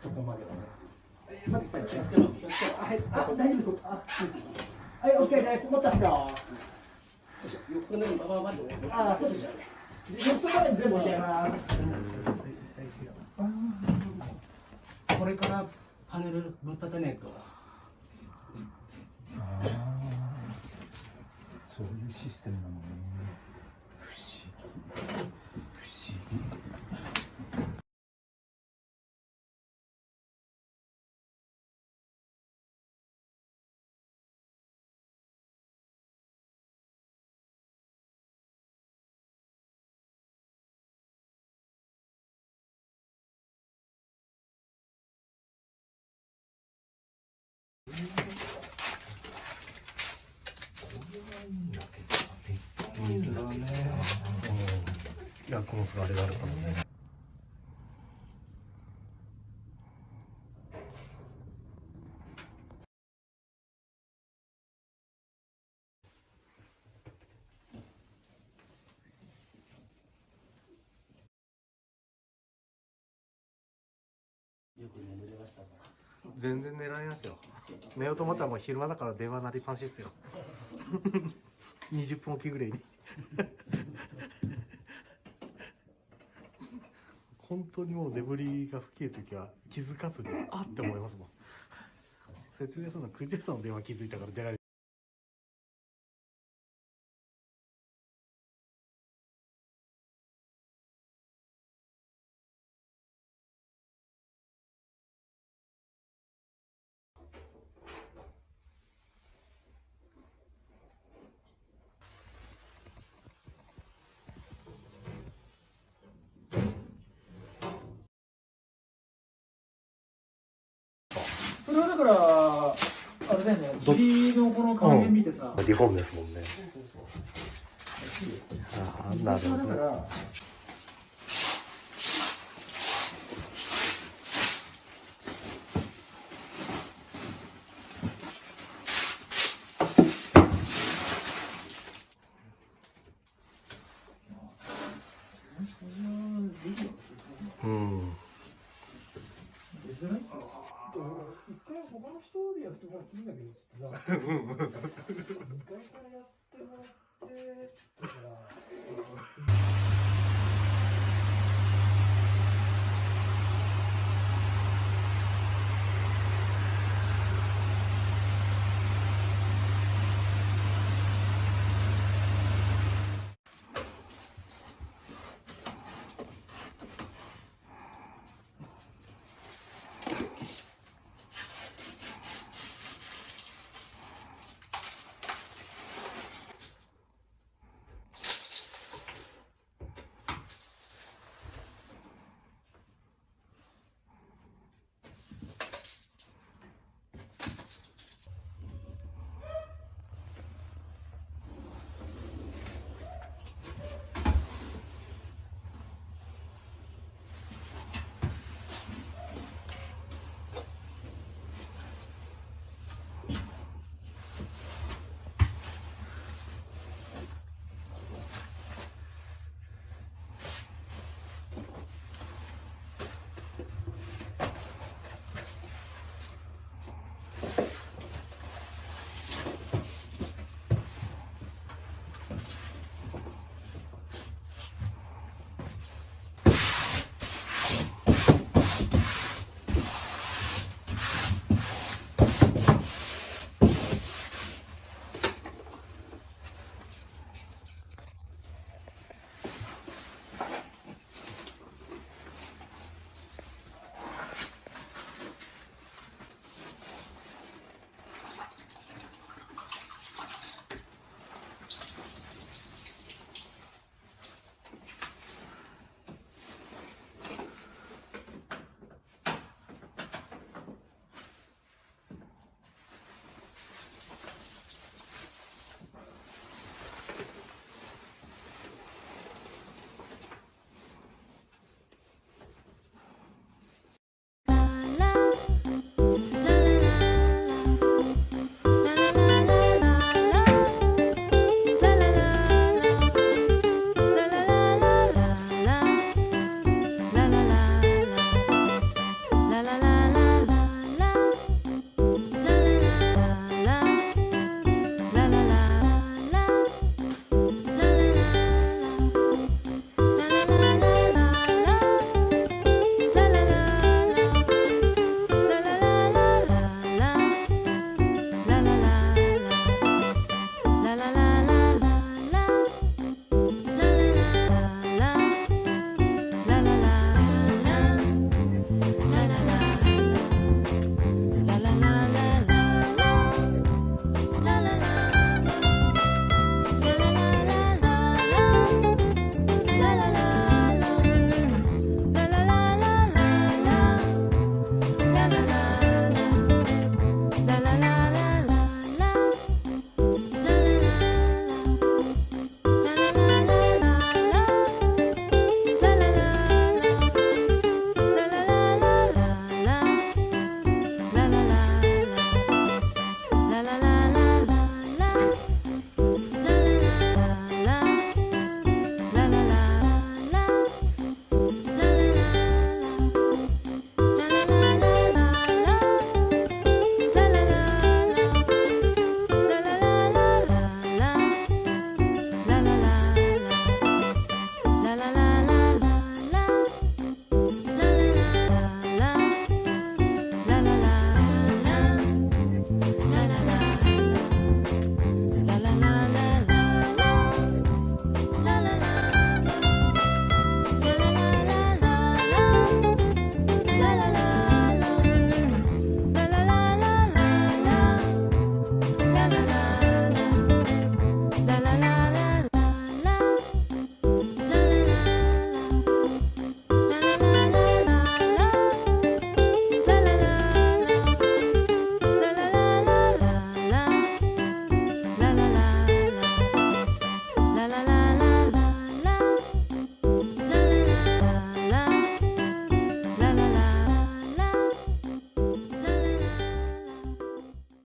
そこまではね。まず気をつけろ。はい、大丈夫です。はい、OK です。持ったっすよ。そうですよね。4つまで全部置いてあります。これからパネルぶっ立てねえと。そういうシステムなのね。不思議。水だね。薬物があれがあるからね。よく眠れましたか。全然狙いますよ。寝ようと思ったらもう昼間だから電話鳴りっぱなしですよ。20分おきぐらいに。本当にもう眠りが吹きるときは気づかずにあって思いますもん。説明するの9時朝の電話気づいたから出られる。それはだからあれだよね。塵のこの還元見てさ。リフォームですもんね。ああ、なるほどね。うん。一回他の人でやってもらっていいんだけどってさ、2階からやってもらってだからから